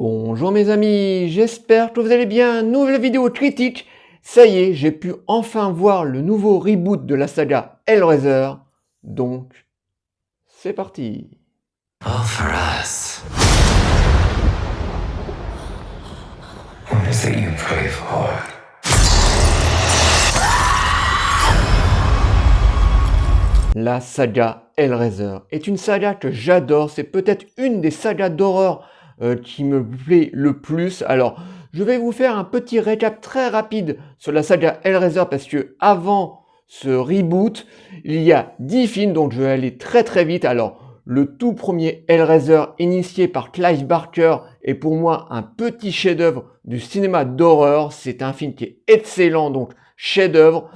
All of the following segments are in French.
Bonjour mes amis, j'espère que vous allez bien. Nouvelle vidéo critique. Ça y est, j'ai pu enfin voir le nouveau reboot de la saga Hellraiser. Donc, c'est parti. All for us. What is it you pray for? La saga Hellraiser est une saga que j'adore. C'est peut-être une des sagas d'horreur qui me plaît le plus. Alors, je vais vous faire un petit récap très rapide sur la saga Hellraiser parce que avant ce reboot, il y a 10 films, donc je vais aller très vite. Alors, le tout premier Hellraiser initié par Clive Barker est pour moi un petit chef-d'œuvre du cinéma d'horreur. C'est un film qui est excellent, donc chef-d'œuvre.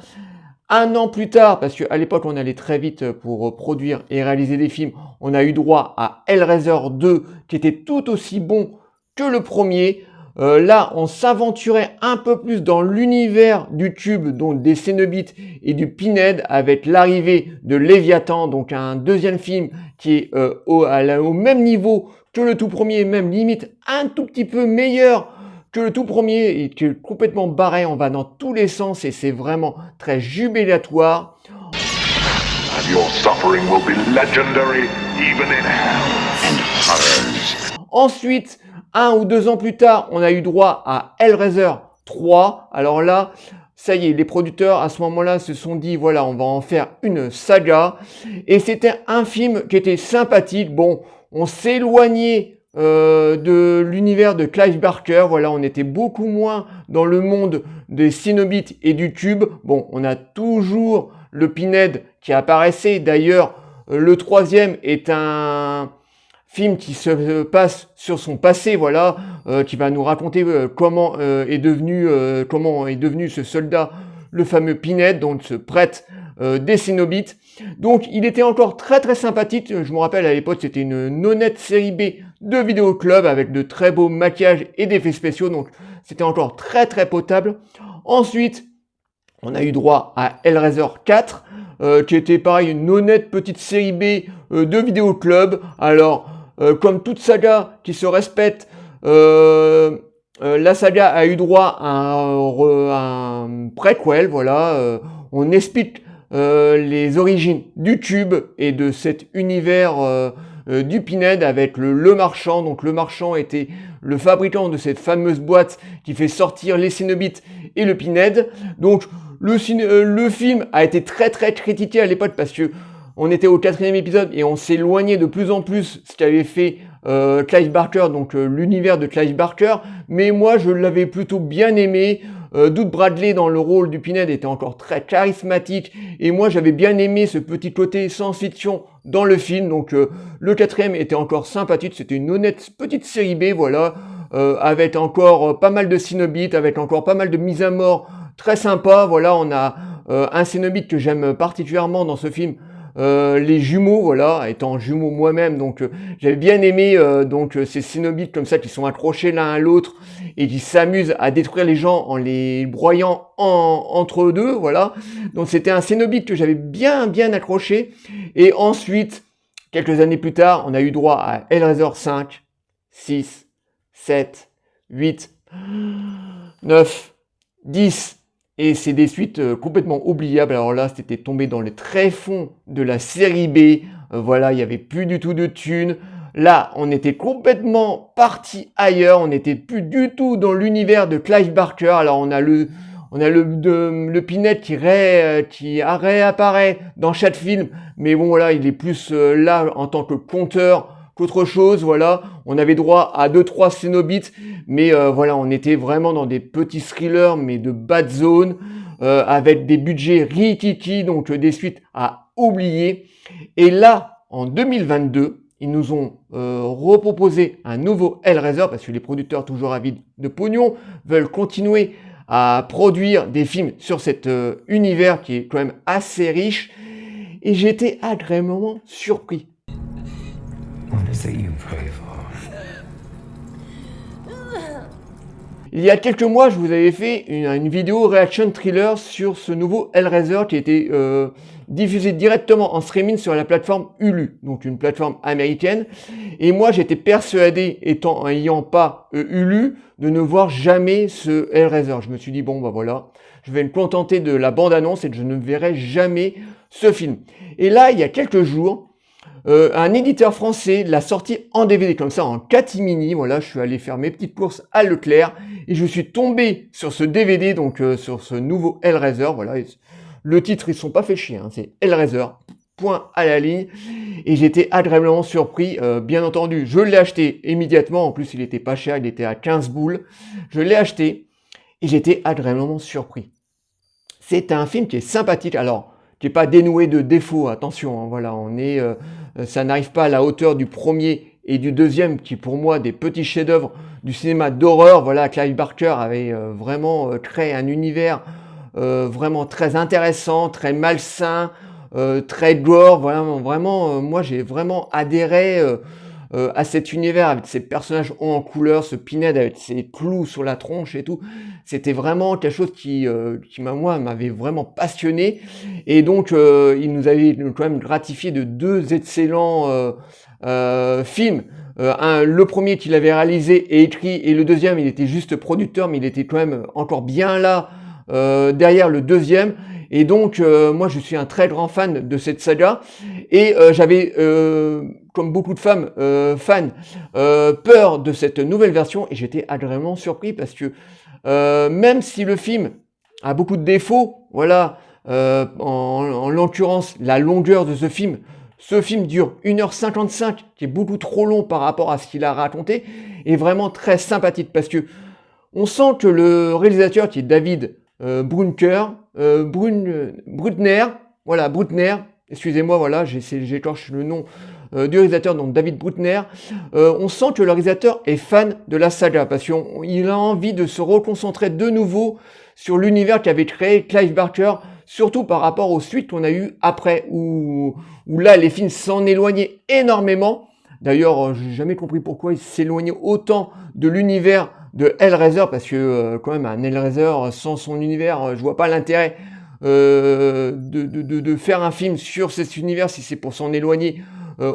Un an plus tard, parce qu'à l'époque on allait très vite pour produire et réaliser des films, on a eu droit à Hellraiser 2 qui était tout aussi bon que le premier. Là on s'aventurait un peu plus dans l'univers du Cube, donc des Cénobites et du Pinhead, avec l'arrivée de Léviathan, donc un deuxième film qui est au même niveau que le tout premier, même limite un tout petit peu meilleur que le tout premier et qui est complètement barré, on va dans tous les sens et c'est vraiment très jubilatoire. And your suffering will be legendary even in hell and others. Ensuite, 1 ou 2 ans plus tard, on a eu droit à Hellraiser 3. Alors là, ça y est, les producteurs à ce moment-là se sont dit, voilà, on va en faire une saga. Et c'était un film qui était sympathique. Bon, on s'éloignait de l'univers de Clive Barker, voilà, on était beaucoup moins dans le monde des Cénobites et du Cube. Bon, on a toujours le Pinhead qui apparaissait. D'ailleurs, le troisième est un film qui se passe sur son passé, voilà, qui va nous raconter comment est devenu ce soldat, le fameux Pinhead, donc ce prêtre des Cénobites. Donc il était encore très sympathique. Je me rappelle à l'époque c'était une nonnette série B de Vidéo Club avec de très beaux maquillages et d'effets spéciaux, donc c'était encore très potable. Ensuite on a eu droit à Hellraiser 4 qui était pareil une honnête petite série B de Vidéo Club. Alors comme toute saga qui se respecte, la saga a eu droit à un prequel, voilà, on explique les origines du Cube et de cet univers du Pinhead avec le marchand. Donc le marchand était le fabricant de cette fameuse boîte qui fait sortir les Cénobites et le Pinhead. Donc le film a été très critiqué à l'époque parce que on était au 4e épisode et on s'éloignait de plus en plus ce qu'avait fait Clive Barker, donc l'univers de Clive Barker. Mais moi je l'avais plutôt bien aimé. Doug Bradley dans le rôle du Pinhead était encore très charismatique et moi j'avais bien aimé ce petit côté science-fiction dans le film. Donc le 4e était encore sympathique, c'était une honnête petite série B, voilà, avec encore pas mal de Cénobites, avec encore pas mal de mises à mort très sympa. Voilà, on a un Cénobite que j'aime particulièrement dans ce film. Les jumeaux, voilà, étant jumeaux moi-même, donc j'avais bien aimé ces Cénobites comme ça qui sont accrochés l'un à l'autre et qui s'amusent à détruire les gens en les broyant entre eux deux, voilà. Donc c'était un Cénobite que j'avais bien accroché. Et ensuite, quelques années plus tard, on a eu droit à Hellraiser 5, 6, 7, 8, 9, 10. Et c'est des suites complètement oubliables. Alors là, c'était tombé dans les tréfonds de la série B. Voilà, il n'y avait plus du tout de thunes. Là, on était complètement parti ailleurs. On n'était plus du tout dans l'univers de Clive Barker. Alors on a le Pinhead qui réapparaît dans chaque film. Mais bon, là, il est plus là en tant que conteur qu'autre chose, voilà. On avait droit à 2-3 Cénobites, mais voilà, on était vraiment dans des petits thrillers, mais de bad zone, avec des budgets rikiki, donc des suites à oublier. Et là, en 2022, ils nous ont reproposé un nouveau Hellraiser, parce que les producteurs, toujours avides de pognon, veulent continuer à produire des films sur cet univers qui est quand même assez riche. Et j'étais agréablement surpris. What is it you pray for? Il y a quelques mois, je vous avais fait une vidéo reaction thriller sur ce nouveau Hellraiser qui était diffusé directement en streaming sur la plateforme Hulu, donc une plateforme américaine. Et moi, j'étais persuadé, ayant pas Hulu, de ne voir jamais ce Hellraiser. Je me suis dit, bon, bah voilà, je vais me contenter de la bande-annonce et je ne verrai jamais ce film. Et là, il y a quelques jours, un éditeur français l'a sorti en DVD, comme ça, en catimini. Voilà, je suis allé faire mes petites courses à Leclerc et je suis tombé sur ce DVD, donc sur ce nouveau Hellraiser. Voilà, le titre, ils sont pas fait chier, hein, c'est Hellraiser, point à la ligne. Et j'étais agréablement surpris, bien entendu. Je l'ai acheté immédiatement, en plus il était pas cher, il était à 15 boules. Je l'ai acheté et j'étais agréablement surpris. C'est un film qui est sympathique, alors qui n'est pas dénoué de défauts, attention, hein, voilà, ça n'arrive pas à la hauteur du premier et du deuxième, qui pour moi des petits chefs-d'œuvre du cinéma d'horreur. Voilà, Clive Barker avait vraiment créé un univers vraiment très intéressant, très malsain, très gore. Voilà, vraiment, moi j'ai vraiment adhéré à cet univers avec ces personnages hauts en couleur, ce Pinhead avec ses clous sur la tronche et tout. C'était vraiment quelque chose qui moi, m'avait vraiment passionné. Et donc, il nous avait quand même gratifié de 2 excellents films. Le premier qu'il avait réalisé et écrit, et le deuxième, il était juste producteur, mais il était quand même encore bien là derrière le deuxième. Et donc, moi, je suis un très grand fan de cette saga. Et j'avais, comme beaucoup de femmes fans, peur de cette nouvelle version. Et j'étais agréablement surpris parce que même si le film a beaucoup de défauts, voilà, en l'occurrence, la longueur de ce film dure 1h55, qui est beaucoup trop long par rapport à ce qu'il a raconté, est vraiment très sympathique parce que on sent que le réalisateur, qui est David Brunker, Brutner, voilà, Brutner, excusez-moi, voilà, j'écorche le nom du réalisateur, donc David Brutner. On sent que le réalisateur est fan de la saga parce qu'il a envie de se reconcentrer de nouveau sur l'univers qu'avait créé Clive Barker, surtout par rapport aux suites qu'on a eues après, où là les films s'en éloignaient énormément. D'ailleurs, j'ai jamais compris pourquoi ils s'éloignaient autant de l'univers de Hellraiser, parce que quand même un Hellraiser sans son univers, je vois pas l'intérêt de faire un film sur cet univers si c'est pour s'en éloigner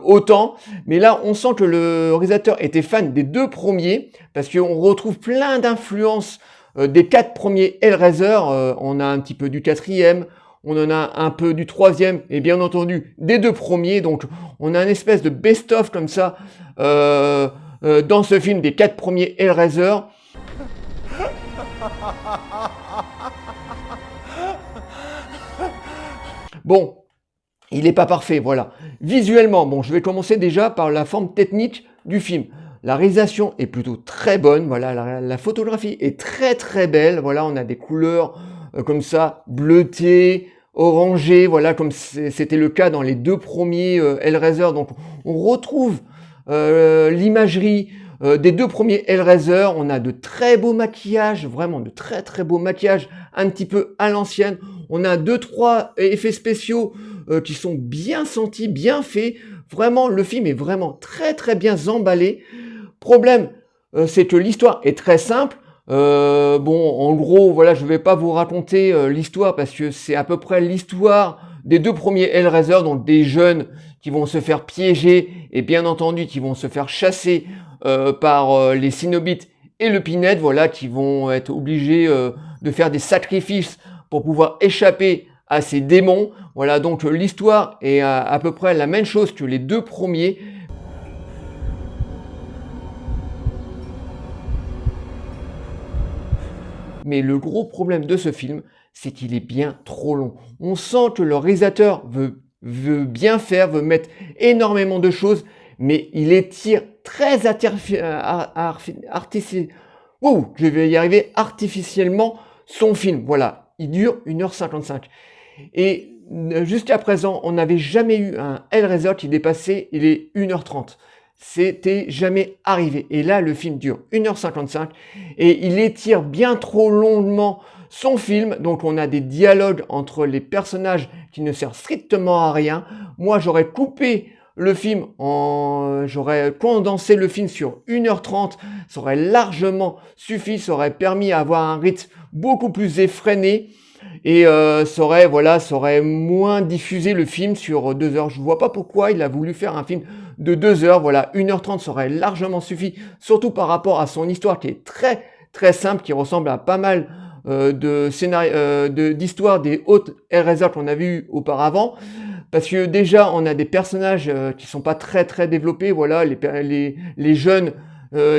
autant. Mais là, on sent que le réalisateur était fan des 2 premiers, parce qu'on retrouve plein d'influences des 4 premiers Hellraiser. On a un petit peu du 4e, on en a un peu du 3e, et bien entendu des 2 premiers. Donc on a une espèce de best-of comme ça dans ce film des 4 premiers Hellraiser. Bon, il n'est pas parfait, voilà. Visuellement, bon, je vais commencer déjà par la forme technique du film. La réalisation est plutôt très bonne, voilà, la photographie est très très belle, voilà, on a des couleurs comme ça, bleutées, orangées, voilà, comme c'était le cas dans les 2 premiers Hellraiser. Donc on retrouve l'imagerie des 2 premiers Hellraiser. On a de très beaux maquillages, vraiment de très très beaux maquillages, un petit peu à l'ancienne. On a 2-3 effets spéciaux qui sont bien sentis, bien faits. Vraiment, le film est vraiment très très bien emballé. Problème, c'est que l'histoire est très simple. Bon, en gros, voilà, je vais pas vous raconter l'histoire parce que c'est à peu près l'histoire des 2 premiers Hellraiser, donc des jeunes qui vont se faire piéger et bien entendu qui vont se faire chasser par les Cénobites et le Pinhead, voilà, qui vont être obligés de faire des sacrifices pour pouvoir échapper à ces démons. Voilà, donc l'histoire est à peu près la même chose que les 2 premiers. Mais le gros problème de ce film, c'est qu'il est bien trop long. On sent que le réalisateur veut bien faire, veut mettre énormément de choses, mais il étire très artificiellement son film. Voilà, il dure 1h55. Et jusqu'à présent, on n'avait jamais eu un Hellraiser qui dépassait les 1h30. C'était jamais arrivé. Et là, le film dure 1h55 et il étire bien trop longuement son film. Donc, on a des dialogues entre les personnages qui ne servent strictement à rien. Moi, j'aurais coupé le film, j'aurais condensé le film sur 1h30. Ça aurait largement suffi. Ça aurait permis d'avoir un rythme beaucoup plus effréné. et ça aurait moins diffusé le film sur 2 heures. Je vois pas pourquoi il a voulu faire un film de 2 heures. Voilà, 1h30 ça aurait largement suffi, surtout par rapport à son histoire qui est très très simple, qui ressemble à pas mal d'histoires des autres Hellraiser qu'on a vu auparavant. Parce que déjà, on a des personnages qui sont pas très très développés. Voilà, les jeunes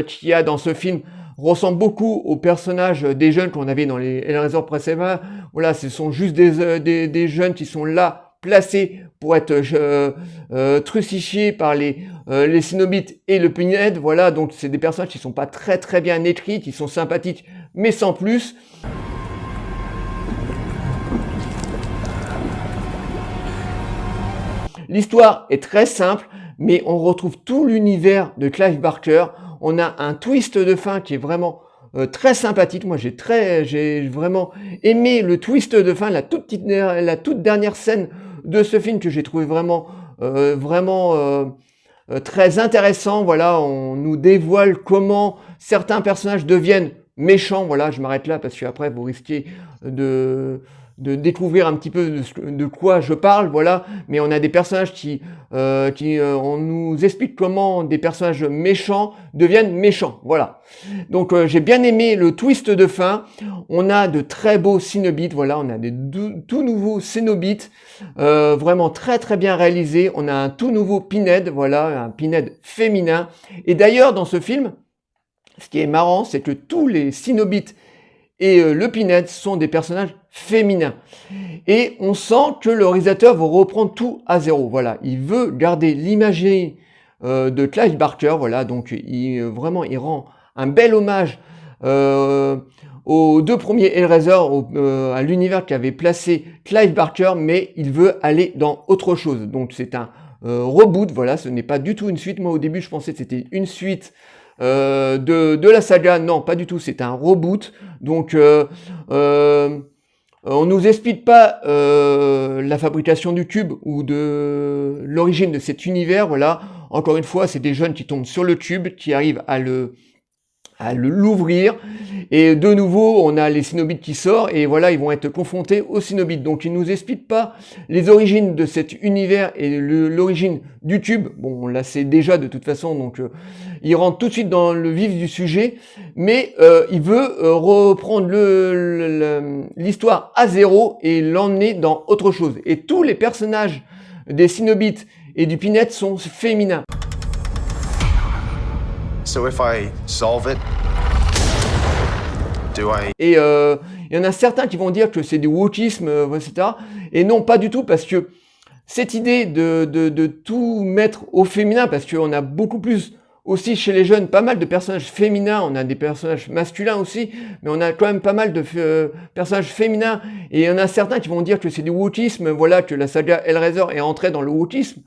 qu'il y a dans ce film ressemblent beaucoup aux personnages des jeunes qu'on avait dans les Hellraiser précédents. Voilà, ce sont juste des jeunes qui sont là, placés pour être trucifiés par les Cénobites et le Pinhead. Voilà, donc c'est des personnages qui sont pas très très bien écrits, qui sont sympathiques, mais sans plus. L'histoire est très simple, mais on retrouve tout l'univers de Clive Barker. On a un twist de fin qui est vraiment très sympathique. Moi, j'ai vraiment aimé le twist de fin, la toute dernière scène de ce film que j'ai trouvé vraiment très intéressant. Voilà, on nous dévoile comment certains personnages deviennent méchants. Voilà, je m'arrête là parce que après vous risquez de découvrir un petit peu de quoi je parle, voilà. Mais on a des personnages on nous explique comment des personnages méchants deviennent méchants, voilà. Donc j'ai bien aimé le twist de fin. On a de très beaux Cénobites, voilà. On a des tout nouveaux Cénobites, vraiment très très bien réalisés. On a un tout nouveau Pinhead, voilà, un Pinhead féminin. Et d'ailleurs dans ce film, ce qui est marrant, c'est que tous les Cénobites et le Pinhead sont des personnages féminins. Et on sent que le réalisateur veut reprendre tout à zéro. Voilà, il veut garder l'imagerie de Clive Barker. Voilà, donc il rend un bel hommage aux 2 premiers Hellraiser, à l'univers qu'avait placé Clive Barker, mais il veut aller dans autre chose. Donc c'est un reboot. Voilà, ce n'est pas du tout une suite. Moi au début je pensais que c'était une suite de la saga. Non, pas du tout, c'est un reboot. Donc on nous explique pas la fabrication du tube ou de l'origine de cet univers. Voilà, encore une fois, c'est des jeunes qui tombent sur le tube, qui arrivent à l'ouvrir, et de nouveau on a les Cénobites qui sortent, et voilà, ils vont être confrontés aux Cénobites. Donc ils nous expliquent pas les origines de cet univers et l'origine du tube. Bon, on la sait déjà de toute façon, donc il rentre tout de suite dans le vif du sujet, mais il veut reprendre l'histoire à zéro et l'emmener dans autre chose. Et tous les personnages des Cénobites et du Pinhead sont féminins. So if I solve it, Et il y en a certains qui vont dire que c'est du wokisme, etc. Et non, pas du tout, parce que cette idée de tout mettre au féminin, parce qu'on a beaucoup plus aussi chez les jeunes, pas mal de personnages féminins, on a des personnages masculins aussi, mais on a quand même pas mal de personnages féminins, et il y en a certains qui vont dire que c'est du wokisme, voilà, que la saga Hellraiser est entrée dans le wokisme.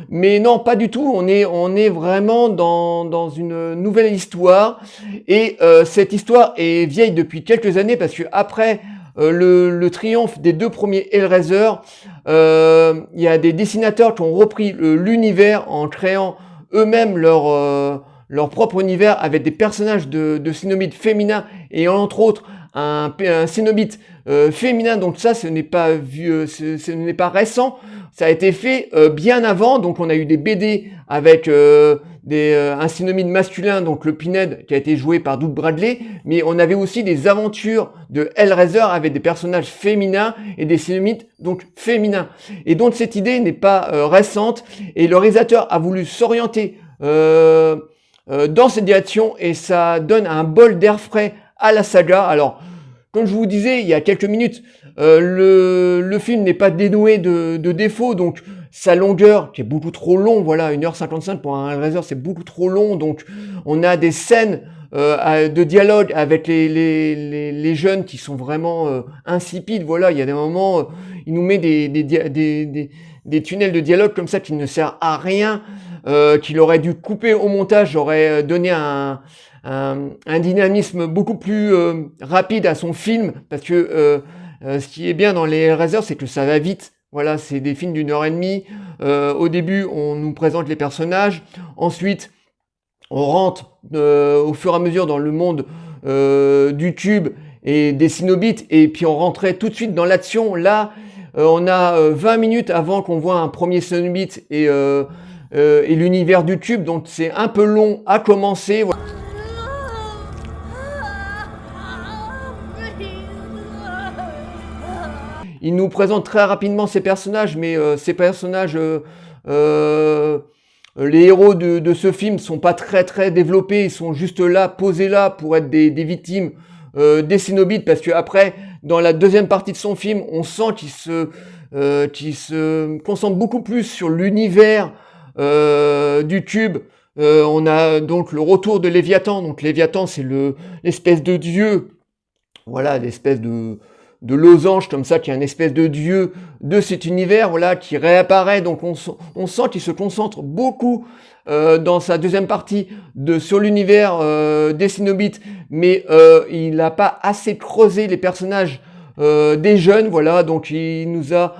Mais non, pas du tout. On est vraiment dans une nouvelle histoire, et cette histoire est vieille depuis quelques années, parce que après le triomphe des 2 premiers Hellraiser, il y a des dessinateurs qui ont repris l'univers en créant eux-mêmes leur propre univers avec des personnages de Cénobites féminins, et entre autres un Cénobite féminin. Donc ça, ce n'est pas ce n'est pas récent. Ça a été fait bien avant. Donc on a eu des BD avec un Cénobite masculin, donc le Pinhead, qui a été joué par Doug Bradley. Mais on avait aussi des aventures de Hellraiser avec des personnages féminins et des Cénobites donc féminins. Et donc cette idée n'est pas récente, et le réalisateur a voulu s'orienter dans cette direction, et ça donne un bol d'air frais à la saga. Alors, comme je vous disais il y a quelques minutes, le film n'est pas dénoué de défauts, donc sa longueur, qui est beaucoup trop long, voilà, 1h55 pour un Hellraiser, c'est beaucoup trop long, donc on a des scènes de dialogue avec les jeunes qui sont vraiment insipides, voilà, il y a des moments, il nous met des tunnels de dialogue comme ça qui ne servent à rien, qu'il aurait dû couper au montage, aurait donné un dynamisme beaucoup plus rapide à son film, parce que ce qui est bien dans les Hellraiser, c'est que ça va vite. Voilà, c'est des films d'1h30. Au début, on nous présente les personnages. Ensuite, on rentre au fur et à mesure dans le monde du tube et des Cénobites, et puis on rentrait tout de suite dans l'action. Là, on a 20 minutes avant qu'on voit un premier Cénobite et l'univers du tube, donc c'est un peu long à commencer. Il nous présente très rapidement ces personnages, mais ces personnages, les héros de ce film sont pas très développés, ils sont juste là, posés là pour être des victimes des Cénobites, parce que après, dans la deuxième partie de son film, on sent qu'il se concentre beaucoup plus sur l'univers du tube. On a donc le retour de Léviathan. Donc Léviathan, c'est l'espèce de dieu, voilà, l'espèce de losange comme ça, qui est un espèce de dieu de cet univers, voilà, qui réapparaît. Donc on sent qu'il se concentre beaucoup dans sa deuxième partie sur l'univers des Cénobites, mais il n'a pas assez creusé les personnages des jeunes, voilà. Donc il nous a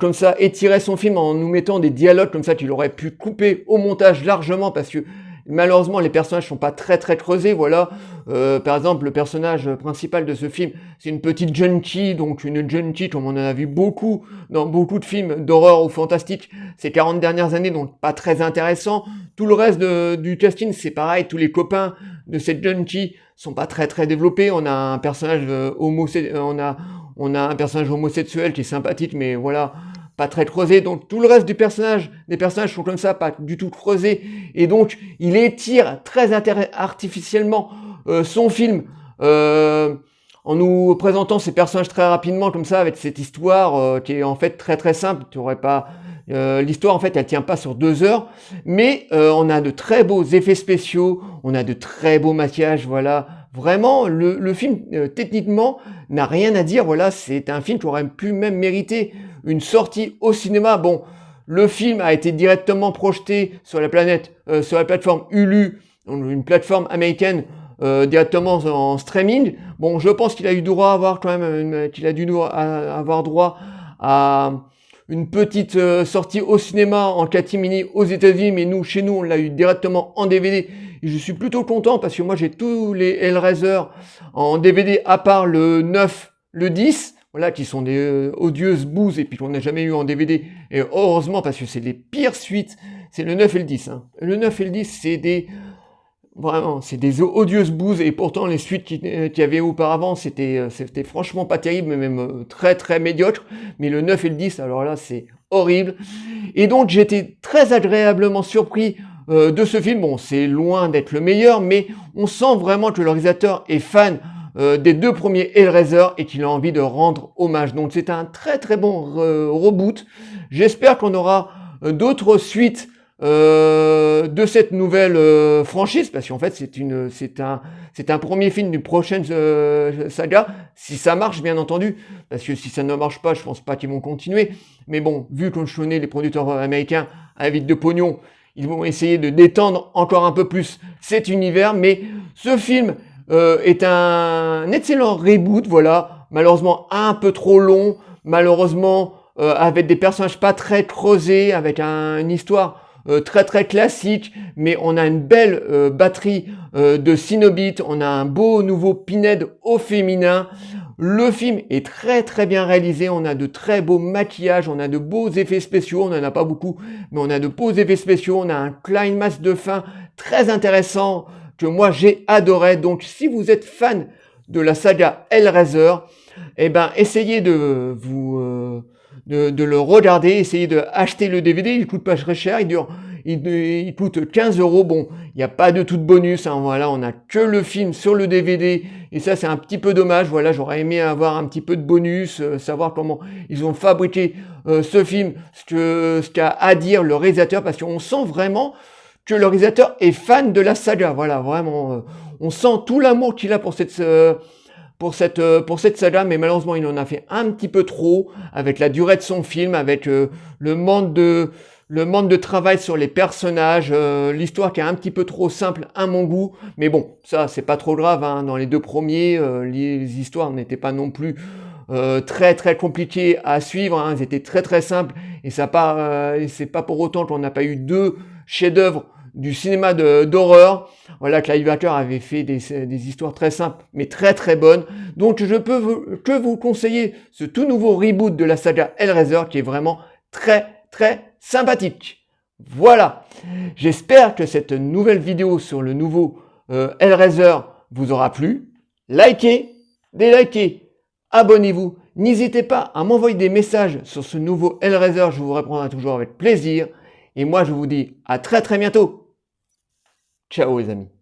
comme ça étiré son film en nous mettant des dialogues comme ça qu'il aurait pu couper au montage largement, parce que malheureusement les personnages sont pas très creusés, voilà. Par exemple, le personnage principal de ce film, c'est une petite junkie, donc une junkie comme on en a vu beaucoup dans beaucoup de films d'horreur ou fantastique ces 40 dernières années, donc pas très intéressant. Tout le reste du casting, c'est pareil, tous les copains de cette junkie sont pas très développés. On a un personnage on a un personnage homosexuel qui est sympathique, mais voilà, pas très creusé. Donc tout le reste des personnages sont comme ça, pas du tout creusés, et donc il étire très artificiellement son film en nous présentant ces personnages très rapidement comme ça, avec cette histoire qui est en fait très simple. Tu aurais pas l'histoire en fait elle tient pas sur 2 heures, mais on a de très beaux effets spéciaux, on a de très beaux maquillages, voilà. Vraiment, le film techniquement n'a rien à dire, voilà. C'est un film qui aurait pu même mériter une sortie au cinéma. Bon, le film a été directement projeté sur la plateforme Hulu, une plateforme américaine, directement en streaming. Bon, je pense qu'il a eu droit à avoir quand même, avoir droit à une petite sortie au cinéma en catimini aux États-Unis, mais chez nous, on l'a eu directement en DVD. Et je suis plutôt content parce que moi, j'ai tous les Hellraiser en DVD, à part le 9, le 10, voilà, qui sont des odieuses bouses et puis qu'on n'a jamais eu en DVD. Et heureusement, parce que c'est les pires suites, c'est le 9 et le 10. Hein. Le 9 et le 10, c'est des odieuses bouses, et pourtant les suites qu'il y avait auparavant, c'était franchement pas terrible, mais même très médiocre. Mais le 9 et le 10, alors là, c'est horrible. Et donc, j'étais très agréablement surpris de ce film. Bon, c'est loin d'être le meilleur, mais on sent vraiment que le réalisateur est fan des 2 premiers Hellraiser et qu'il a envie de rendre hommage. Donc, c'est un très bon reboot. J'espère qu'on aura d'autres suites de cette nouvelle franchise, parce qu'en fait c'est un premier film d'une prochaine saga, si ça marche bien entendu, parce que si ça ne marche pas, je pense pas qu'ils vont continuer. Mais bon, vu qu'on connaît les producteurs américains avides de pognon, ils vont essayer de détendre encore un peu plus cet univers. Mais ce film est un excellent reboot, voilà. Malheureusement un peu trop long, malheureusement avec des personnages pas très creusés, avec une histoire très classique, mais on a une belle batterie de Cénobites, on a un beau nouveau Pinhead au féminin. Le film est très bien réalisé, on a de très beaux maquillages, on a de beaux effets spéciaux, on n'en a pas beaucoup, mais on a de beaux effets spéciaux, on a un climax de fin très intéressant que moi j'ai adoré. Donc si vous êtes fan de la saga Hellraiser, eh ben essayez de le regarder, essayez de acheter le DVD, il coûte pas très cher, il coûte 15 €. Bon, il n'y a pas de tout de bonus, hein, voilà, on a que le film sur le DVD, et ça c'est un petit peu dommage. Voilà, j'aurais aimé avoir un petit peu de bonus, savoir comment ils ont fabriqué ce film, ce qu'a à dire le réalisateur, parce qu'on sent vraiment que le réalisateur est fan de la saga. Voilà, vraiment, on sent tout l'amour qu'il a pour cette saga, mais malheureusement il en a fait un petit peu trop avec la durée de son film, avec le manque de travail sur les personnages, l'histoire qui est un petit peu trop simple à mon goût. Mais bon, ça c'est pas trop grave, hein. Dans les 2 premiers, les histoires n'étaient pas non plus très compliquées à suivre, hein. Elles étaient très simples, et c'est pas pour autant qu'on n'a pas eu 2 chefs-d'œuvre du cinéma d'horreur. Voilà, Clive Barker avait fait des histoires très simples, mais très très bonnes. Donc je peux que vous conseiller ce tout nouveau reboot de la saga Hellraiser qui est vraiment très très sympathique. Voilà, j'espère que cette nouvelle vidéo sur le nouveau Hellraiser vous aura plu. Likez, délikez, abonnez-vous. N'hésitez pas à m'envoyer des messages sur ce nouveau Hellraiser, je vous répondrai toujours avec plaisir. Et moi je vous dis à très très bientôt. Ciao les amis.